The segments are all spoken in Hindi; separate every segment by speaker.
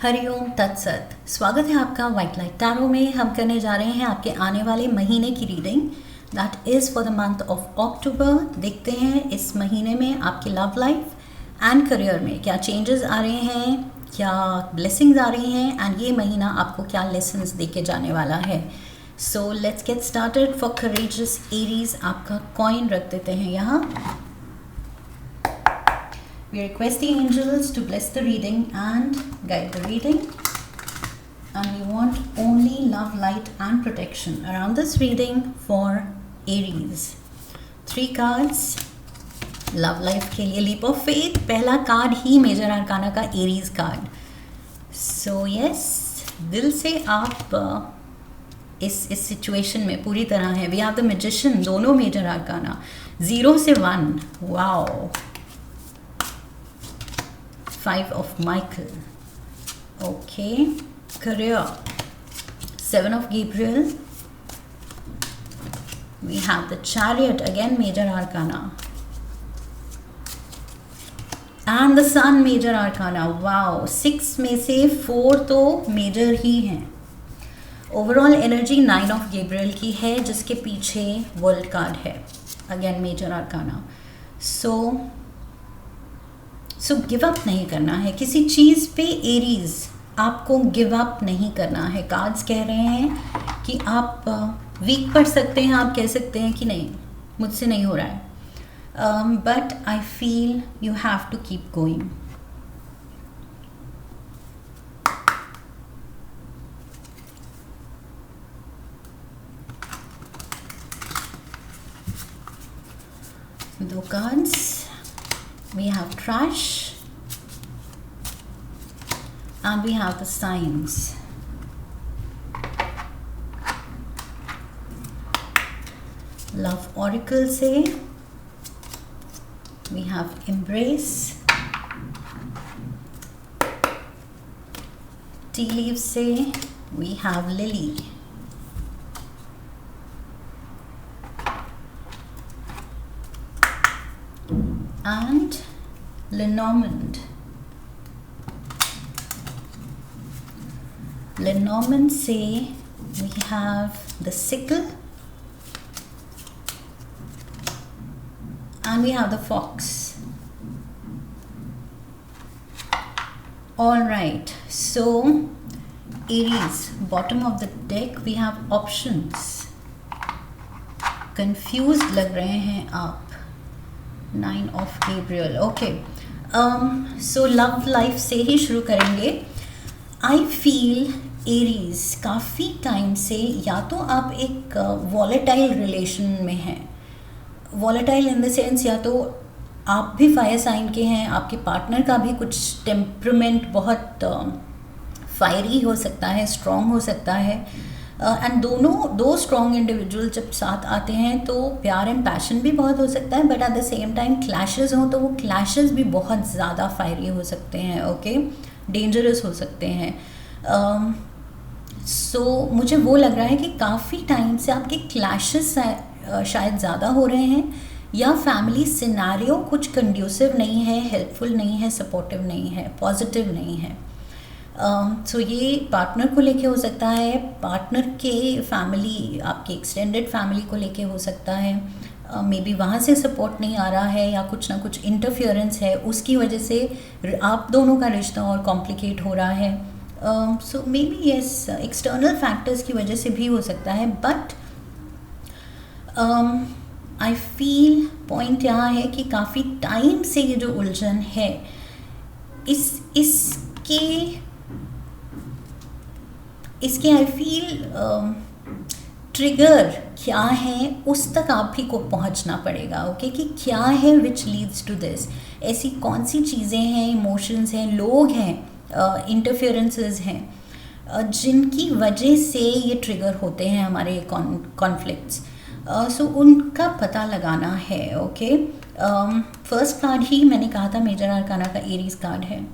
Speaker 1: हरिओम तत्सत। स्वागत है आपका वाइट लाइट टैरो में। हम करने जा रहे हैं आपके आने वाले महीने की reading, that is for the month of October. देखते हैं इस महीने में आपकी लव लाइफ एंड करियर में क्या चेंजेस आ रहे हैं, क्या ब्लेसिंग्स आ रही हैं, एंड ये महीना आपको क्या लेसन्स दे के जाने वाला है। So let's get started. For courageous Aries आपका कॉइन रख देते हैं यहाँ। We request the angels to bless the reading and guide the reading. And we want only love, light and protection around this reading for Aries. 3 cards. Love life के लिए leap of faith. पहला कार्ड ही मेजर आर्काना का Aries कार्ड. So yes, दिल से आप इस सिचुएशन में पूरी तरह है। We have the magician, दोनों मेजर आर्काना 0 से 1. Wow. 5 of Michael. Okay. Career. 7 of Gabriel. We have the Chariot, again major arcana. And the Sun, major arcana. Wow. 6 में से 4 तो major ही हैं. Overall energy 9 of Gabriel की है, जिसके पीछे World card है. Again major arcana. So give up नहीं करना है किसी चीज़ पे। एरीज आपको गिव अप नहीं करना है। कार्ड्स कह रहे हैं कि आप वीक पढ़ सकते हैं, आप कह सकते हैं कि नहीं मुझसे नहीं हो रहा है, but I feel you have to keep going. दो cards, we have trash and we have the signs. Love oracle से we have embrace. Tea leaves से we have lily. And Lenormand. Lenormand say we have the sickle and we have the fox. All right, so Aries, bottom of the deck we have options. Confused लग रहे हैं आप। 9 of Gabriel. Okay. So love life से ही शुरू करेंगे। I feel Aries काफ़ी टाइम से या तो आप एक volatile रिलेशन में हैं, volatile in the sense या तो आप भी फायर साइन के हैं, आपके पार्टनर का भी कुछ टेम्परमेंट बहुत फायरी हो सकता है, स्ट्रॉन्ग हो सकता है, एंड दो स्ट्रॉन्ग इंडिविजुअल जब साथ आते हैं तो प्यार एंड पैशन भी बहुत हो सकता है, but at the same time clashes हों तो वो क्लैशेस भी बहुत ज़्यादा फायरी हो सकते हैं, ओके, डेंजरस हो सकते हैं। सो मुझे वो लग रहा है कि काफ़ी टाइम से आपके क्लैशेस शायद ज़्यादा हो रहे हैं, या फैमिली सिनेरियो कुछ कंड्यूसिव नहीं है, हेल्पफुल नहीं है, सपोर्टिव नहीं है, पॉजिटिव नहीं है। सो ये पार्टनर को लेके हो सकता है, पार्टनर के फैमिली, आपके एक्सटेंडेड फैमिली को लेके हो सकता है, मे बी वहाँ से सपोर्ट नहीं आ रहा है या कुछ ना कुछ इंटरफियरेंस है, उसकी वजह से आप दोनों का रिश्ता और कॉम्प्लिकेट हो रहा है। So maybe yes, external factors की वजह से भी हो सकता है, बट आई फील पॉइंट यहाँ है कि काफ़ी टाइम से ये जो उलझन है, इसके आई फील ट्रिगर क्या है उस तक आप ही को पहुंचना पड़ेगा, ओके, कि क्या है विच लीड्स टू दिस। ऐसी कौन सी चीज़ें हैं, इमोशंस हैं, लोग हैं, इंटरफेरेंसेस हैं जिनकी वजह से ये ट्रिगर होते हैं हमारे कॉन्फ्लिक्ट्स। सो उनका पता लगाना है, ओके। फर्स्ट कार्ड ही मैंने कहा था मेजर आर्काना का एरीज कार्ड है।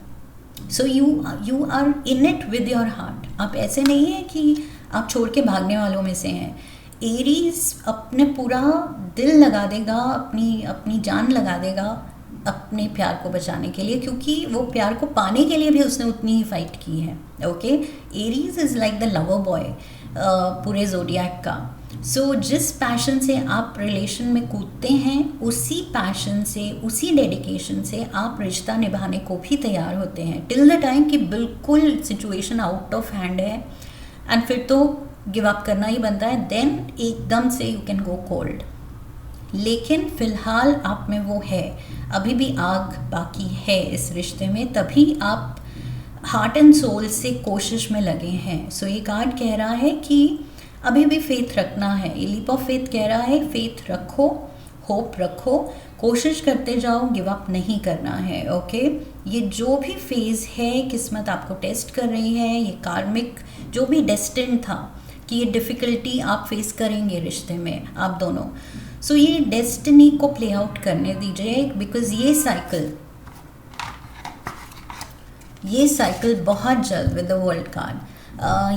Speaker 1: So you are in it with your heart. आप ऐसे नहीं है कि आप छोड़ के भागने वालों में से हैं। एरीज अपने पूरा दिल लगा देगा, अपनी जान लगा देगा अपने प्यार को बचाने के लिए, क्योंकि वो प्यार को पाने के लिए भी उसने उतनी ही फाइट की है. Okay, Aries is like the lover boy पूरे जोडियाक का. सो जिस पैशन से आप रिलेशन में कूदते हैं, उसी पैशन से, उसी डेडिकेशन से आप रिश्ता निभाने को भी तैयार होते हैं, टिल द टाइम कि बिल्कुल सिचुएशन आउट ऑफ हैंड है एंड फिर तो गिव अप करना ही बनता है. देन एकदम से यू कैन गो कोल्ड. लेकिन फ़िलहाल आप में वो है, अभी भी आग बाकी है इस रिश्ते में, तभी आप हार्ट एंड सोल से कोशिश में लगे हैं. सो ये कार्ड कह रहा है कि अभी भी फेथ रखना है. ये लीप ऑफ फेथ कह रहा है फेथ रखो, होप रखो, कोशिश करते जाओ, गिव अप नहीं करना है. ओके, ये जो भी फेज़ है, किस्मत आपको टेस्ट कर रही है, ये कार्मिक जो भी डेस्टिन था कि ये डिफ़िकल्टी आप फेस करेंगे रिश्ते में आप दोनों. सो ये डेस्टिनी को प्ले आउट करने दीजिए, बिकॉज ये साइकिल बहुत जल्द विद द वर्ल्ड कार्ड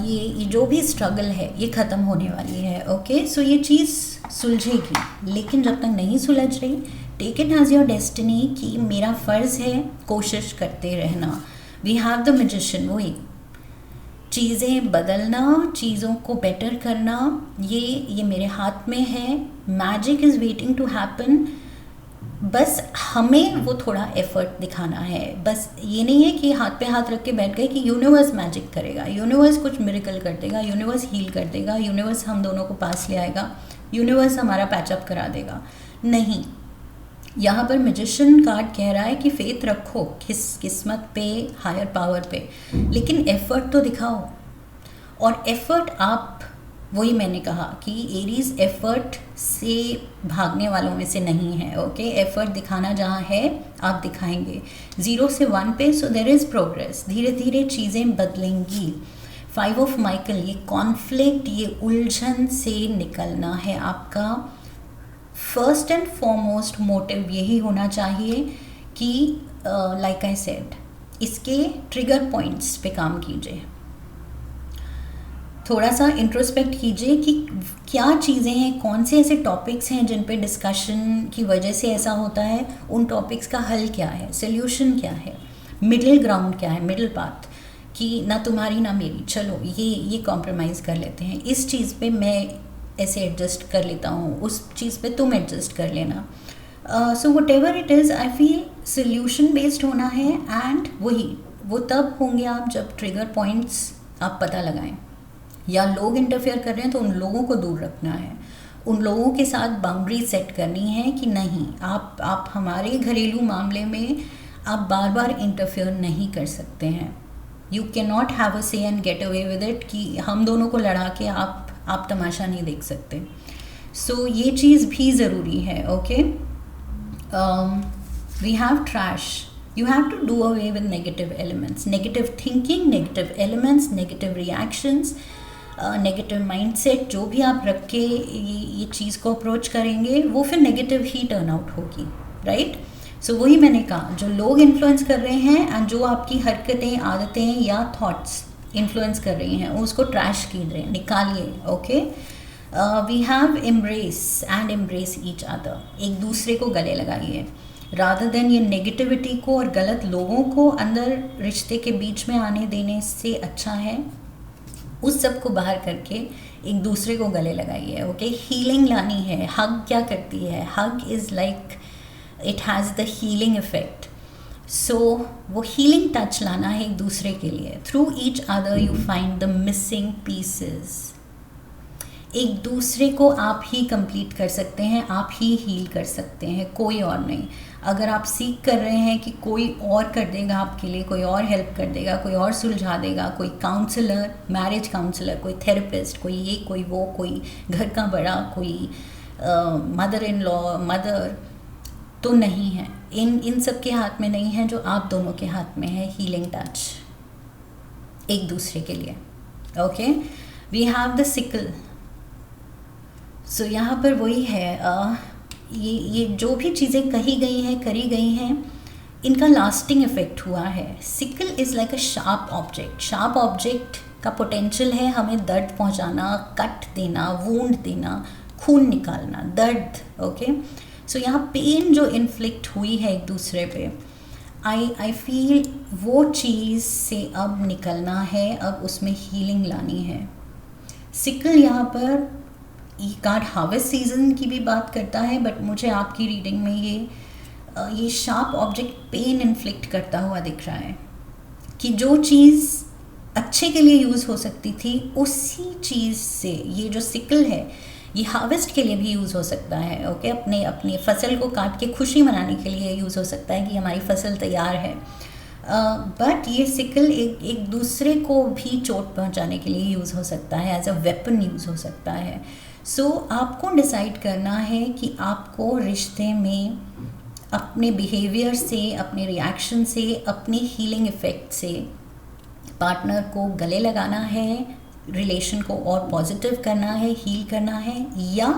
Speaker 1: ये जो भी स्ट्रगल है ये ख़त्म होने वाली है. ओके, सो ये चीज़ सुलझेगी, लेकिन जब तक नहीं सुलझ रही, take it as your destiny कि मेरा फ़र्ज़ है कोशिश करते रहना. वी हैव द मैजिशियन, वही चीज़ें बदलना, चीज़ों को बेटर करना, ये मेरे हाथ में है. Magic is waiting to happen. बस हमें वो थोड़ा एफर्ट दिखाना है. बस ये नहीं है कि हाथ पे हाथ रख के बैठ गए कि यूनिवर्स मैजिक करेगा, यूनिवर्स कुछ मिरेकल कर देगा, यूनिवर्स हील कर देगा, यूनिवर्स हम दोनों को पास ले आएगा, यूनिवर्स हमारा पैचअप करा देगा. नहीं, यहाँ पर मैजिशियन कार्ड कह रहा है कि फेथ रखो किस्मत पे, हायर पावर पे, लेकिन एफर्ट तो दिखाओ. और एफर्ट आप, वही मैंने कहा कि एरीज एफर्ट से भागने वालों में से नहीं है. ओके, एफर्ट दिखाना जहाँ है आप दिखाएंगे. 0 से 1 पे, सो देयर इज़ प्रोग्रेस. धीरे धीरे चीज़ें बदलेंगी. 5 ऑफ माइकल, ये कॉन्फ्लिक्ट, ये उलझन से निकलना है आपका. फर्स्ट एंड फॉरमोस्ट मोटिव यही होना चाहिए कि लाइक आई सेड, इसके ट्रिगर पॉइंट्स पे काम कीजिए. थोड़ा सा इंट्रोस्पेक्ट कीजिए कि क्या चीज़ें हैं, कौन से ऐसे टॉपिक्स हैं जिन पे डिस्कशन की वजह से ऐसा होता है, उन टॉपिक्स का हल क्या है, सोल्यूशन क्या है, मिडिल ग्राउंड क्या है, मिडिल पाथ, कि ना तुम्हारी ना मेरी, चलो ये कॉम्प्रोमाइज़ कर लेते हैं, इस चीज़ पे मैं ऐसे एडजस्ट कर लेता हूँ, उस चीज़ पे तुम एडजस्ट कर लेना. So what ever it is, I feel solution based होना है. एंड वो तब होंगे आप जब ट्रिगर पॉइंट्स आप पता लगाएं. या लोग इंटरफेयर कर रहे हैं तो उन लोगों को दूर रखना है, उन लोगों के साथ बाउंड्री सेट करनी है कि नहीं, आप हमारे घरेलू मामले में आप बार बार इंटरफेयर नहीं कर सकते हैं. You can not have a say and get away with it कि हम दोनों को लड़ा के आप तमाशा नहीं देख सकते. सो ये चीज़ भी ज़रूरी है. Okay, we have trash. You have to do away with negative elements, negative thinking, negative elements, negative reactions, negative mindset. जो भी आप रख के ये चीज़ को अप्रोच करेंगे वो फिर नेगेटिव ही टर्न आउट होगी. राइट, सो वही मैंने कहा, जो लोग इन्फ्लुएंस कर रहे हैं एंड जो आपकी हरकतें, आदतें या थॉट्स इन्फ्लुएंस कर रही हैं, उसको ट्रैश कीजिए, निकालिए. Okay, we have embrace and embrace each other. एक दूसरे को गले लगाइए, रादर देन ये नेगेटिविटी को और गलत लोगों को अंदर रिश्ते के बीच में आने देने से अच्छा है उस सब को बाहर करके एक दूसरे को गले लगाइए. ओके, हीलिंग लानी है. हग क्या करती है? Hug is like, it has the healing effect. So वो हीलिंग टच लाना है एक दूसरे के लिए. Through each other you find the missing pieces. एक दूसरे को आप ही कंप्लीट कर सकते हैं, आप ही हील कर सकते हैं, कोई और नहीं. अगर आप सीख कर रहे हैं कि कोई और कर देगा आपके लिए, कोई और हेल्प कर देगा, कोई और सुलझा देगा, कोई काउंसलर, मैरिज काउंसलर, कोई थेरेपिस्ट, कोई ये कोई वो, कोई घर का बड़ा, कोई मदर इन लॉ, मदर, तो नहीं है. इन सब के हाथ में नहीं है, जो आप दोनों के हाथ में है, हीलिंग टच एक दूसरे के लिए. Okay, we have the sickle. So यहाँ पर वही है, ये जो भी चीज़ें कही गई हैं, करी गई हैं, इनका लास्टिंग इफ़ेक्ट हुआ है. Sickle is like a sharp object. Sharp object का पोटेंशियल है हमें दर्द पहुंचाना, कट देना, वूंड देना, खून निकालना, दर्द. ओके, सो यहाँ पेन जो इन्फ्लिक्ट हुई है एक दूसरे पे, आई फील वो चीज़ से अब निकलना है, अब उसमें हीलिंग लानी है। सिकल यहाँ पर ये कार्ड हार्वेस्ट सीजन की भी बात करता है, बट मुझे आपकी रीडिंग में ये शार्प ऑब्जेक्ट पेन इन्फ्लिक्ट करता हुआ दिख रहा है कि जो चीज़ अच्छे के लिए यूज़ हो सकती थी उसी चीज़ से, ये जो सिकल है ये हार्वेस्ट के लिए भी यूज़ हो सकता है। ओके, अपने फसल को काट के खुशी मनाने के लिए यूज़ हो सकता है कि हमारी फसल तैयार है, बट ये सिकल एक दूसरे को भी चोट पहुंचाने के लिए यूज़ हो सकता है, एज अ वेपन यूज़ हो सकता है। सो आपको डिसाइड करना है कि आपको रिश्ते में अपने बिहेवियर से, अपने रिएक्शन से, अपने हीलिंग इफ़ेक्ट से पार्टनर को गले लगाना है, रिलेशन को और पॉजिटिव करना है, हील करना है, या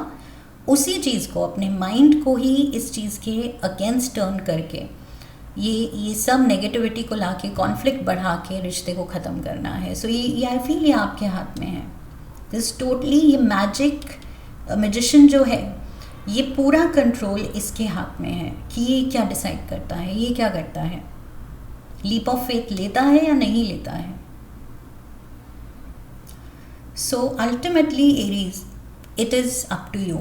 Speaker 1: उसी चीज़ को, अपने माइंड को ही इस चीज़ के अगेंस्ट टर्न करके ये सब नेगेटिविटी को लाके कॉन्फ्लिक्ट बढ़ा के रिश्ते को ख़त्म करना है। सो ये आई फील ये आपके हाथ में है। दिस टोटली, ये मैजिशियन जो है ये पूरा कंट्रोल इसके हाथ में है कि ये क्या डिसाइड करता है, ये क्या करता है, लीप ऑफ फेथ लेता है या नहीं लेता है। So ultimately Aries, it is up to you.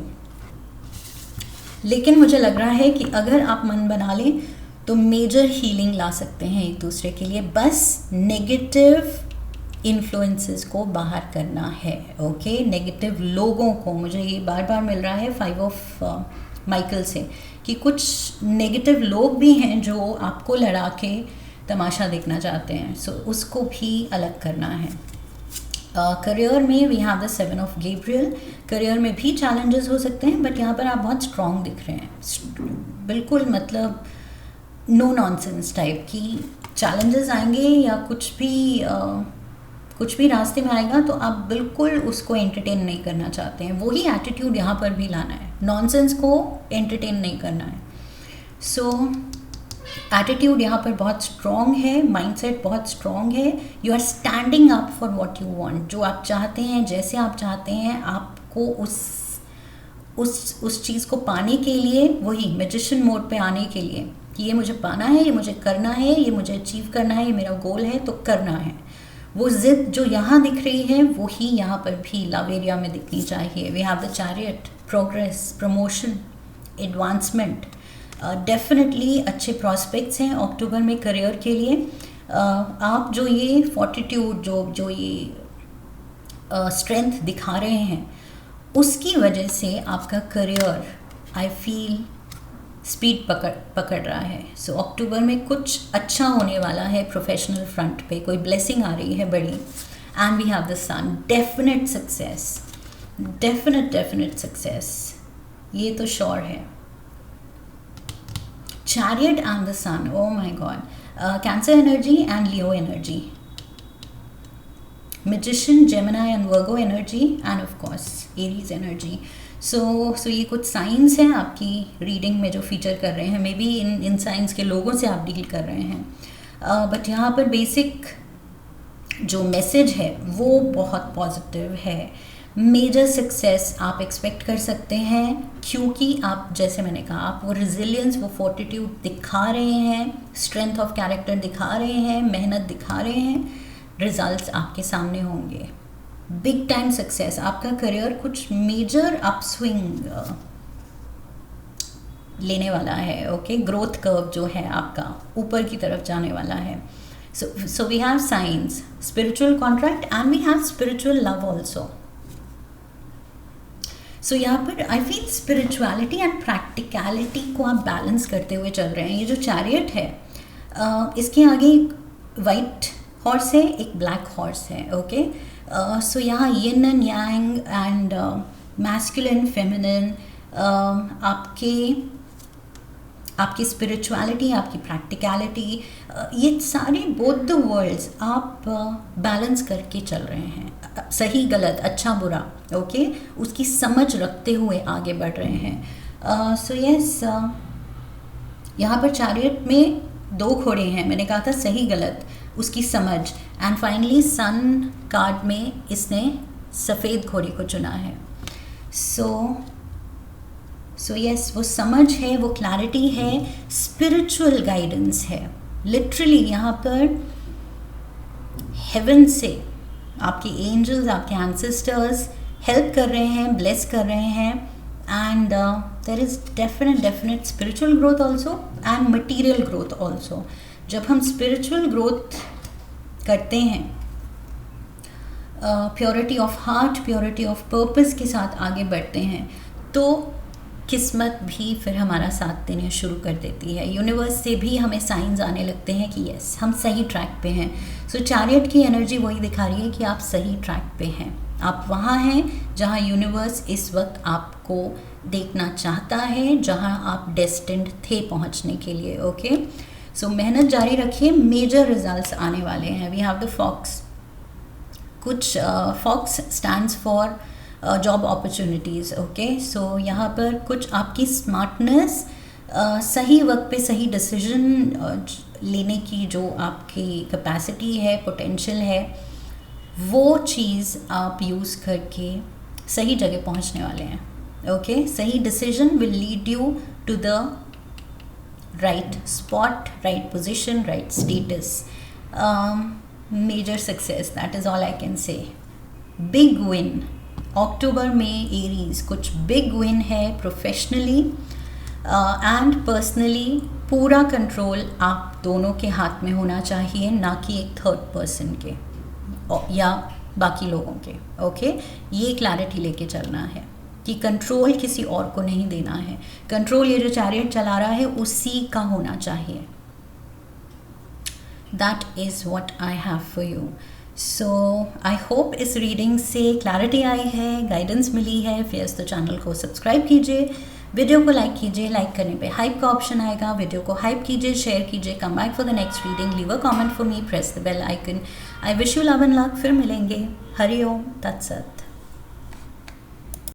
Speaker 1: लेकिन मुझे लग रहा है कि अगर आप मन बना लें तो मेजर हीलिंग ला सकते हैं एक दूसरे के लिए, बस नेगेटिव इन्फ्लुएंसेस को बाहर करना है। ओके, नेगेटिव लोगों को, मुझे ये बार बार मिल रहा है 5 ऑफ माइकल से कि कुछ नेगेटिव लोग भी हैं जो आपको लड़ा के तमाशा देखना चाहते हैं। सो उसको भी अलग करना है। करियर में we have the 7 of Gabriel. Career में भी चैलेंजेस हो सकते हैं, बट यहाँ पर आप बहुत स्ट्रॉन्ग दिख रहे हैं, बिल्कुल मतलब नो नॉनसेंस टाइप की चैलेंजेस आएंगे या कुछ भी रास्ते में आएगा तो आप बिल्कुल उसको एंटरटेन नहीं करना चाहते हैं। वही एटीट्यूड यहाँ पर भी लाना है, नॉनसेंस को एंटरटेन नहीं करना है। सो एटीट्यूड यहाँ पर बहुत स्ट्रॉन्ग है, माइंडसेट बहुत स्ट्रॉन्ग है। You are standing up for what you want, जो आप चाहते हैं, जैसे आप चाहते हैं, आपको उस चीज़ को पाने के लिए, वही मैजिशियन मोड पे आने के लिए कि ये मुझे पाना है, ये मुझे करना है, ये मुझे अचीव करना है, ये मेरा गोल है तो करना है। वो जिद जो यहाँ दिख रही है वही यहाँ पर भी लव एरिया में दिखनी चाहिए। We have the chariot, progress, promotion, advancement, definitely अच्छे प्रॉस्पेक्ट्स हैं अक्टूबर में करियर के लिए। आप जो ये फॉर्टिट्यूड, जो ये स्ट्रेंथ दिखा रहे हैं, उसकी वजह से आपका करियर आई फील स्पीड पकड़ रहा है। सो अक्टूबर में कुछ अच्छा होने वाला है प्रोफेशनल फ्रंट पे, कोई ब्लेसिंग आ रही है बड़ी। And we have the sun, definite success, definite success, ये तो श्योर है। Chariot and the sun, oh my God, Cancer energy and Leo energy, magician, Gemini and Virgo energy, and of course Aries energy. So ये कुछ साइंस हैं आपकी रीडिंग में जो फीचर कर रहे हैं। मे बी इन साइंस के लोगों से आप डील कर रहे हैं, बट यहाँ पर बेसिक जो मैसेज है वो बहुत पॉजिटिव है। मेजर सक्सेस आप एक्सपेक्ट कर सकते हैं क्योंकि आप, जैसे मैंने कहा, आप वो रिजिलियंस, वो फोर्टिट्यूड दिखा रहे हैं, स्ट्रेंथ ऑफ कैरेक्टर दिखा रहे हैं, मेहनत दिखा रहे हैं, रिजल्ट्स आपके सामने होंगे। बिग टाइम सक्सेस, आपका करियर कुछ मेजर अपस्विंग लेने वाला है। ओके, ग्रोथ कर्व जो है आपका ऊपर की तरफ जाने वाला है। So we have science, spiritual contract, and we have spiritual love also. So यहाँ पर I feel spirituality and practicality को आप बैलेंस करते हुए चल रहे हैं। ये जो चैरियट है, इसके आगे एक वाइट हॉर्स है, एक ब्लैक हॉर्स है। ओके, सो यहाँ yin and yang and masculine, feminine, आपकी स्पिरिचुअलिटी, आपकी प्रैक्टिकलिटी, ये सारे बोथ द वर्ल्ड्स आप बैलेंस करके चल रहे हैं। सही गलत, अच्छा बुरा, ओके, उसकी समझ रखते हुए आगे बढ़ रहे हैं। सो यस, यहाँ पर चैरियट में 2 घोड़े हैं, मैंने कहा था सही गलत, उसकी समझ, एंड फाइनली सन कार्ड में इसने सफ़ेद घोड़े को चुना है। सो सो यस, वो समझ है, वो क्लैरिटी है, स्पिरिचुअल गाइडेंस है। लिटरली यहाँ पर हेवन से आपके एंजल्स, आपके एंसेस्टर्स हेल्प कर रहे हैं, ब्लेस कर रहे हैं, and there is definite spiritual growth also and material growth also. जब हम स्पिरिचुअल ग्रोथ करते हैं, purity of heart, purity of purpose के साथ आगे बढ़ते हैं, तो किस्मत भी फिर हमारा साथ देने शुरू कर देती है। यूनिवर्स से भी हमें साइंस आने लगते हैं कि यस, हम सही ट्रैक पे हैं। सो चैरियट की एनर्जी वही दिखा रही है कि आप सही ट्रैक पे हैं, आप वहाँ हैं जहाँ यूनिवर्स इस वक्त आपको देखना चाहता है, जहाँ आप डेस्टिन्ड थे पहुँचने के लिए। ओके, सो मेहनत जारी रखिए, मेजर रिजल्ट्स आने वाले हैं। वी हैव द फॉक्स, कुछ fox stands for job opportunities. Okay, so यहाँ पर कुछ आपकी स्मार्टनेस, सही वक्त पे सही डिसीजन लेने की जो आपकी कैपेसिटी है, पोटेंशियल है, वो चीज़ आप यूज़ करके सही जगह पहुँचने वाले हैं। ओके, सही decision will lead you to the right spot, right position, right status, major success, that is all I can say. Big win October में एरीज, कुछ बिग विन है प्रोफेशनली एंड पर्सनली। पूरा कंट्रोल आप दोनों के हाथ में होना चाहिए, ना कि एक थर्ड पर्सन के या बाकी लोगों के। ओके, ये क्लैरिटी लेके चलना है कि कंट्रोल किसी और को नहीं देना है। कंट्रोल ये जो चैरियट चला रहा है उसी का होना चाहिए। That is what I have for you. So I hope इस रीडिंग से क्लैरिटी आई है, गाइडेंस मिली है। फिर तो चैनल को सब्सक्राइब कीजिए, वीडियो को लाइक कीजिए, लाइक करने पे हाइप का ऑप्शन आएगा, वीडियो को हाइप कीजिए, शेयर कीजिए, come back for the next reading, leave a comment for me, press the bell icon. I wish you love and luck. फिर मिलेंगे। हरि ओम तत्सत।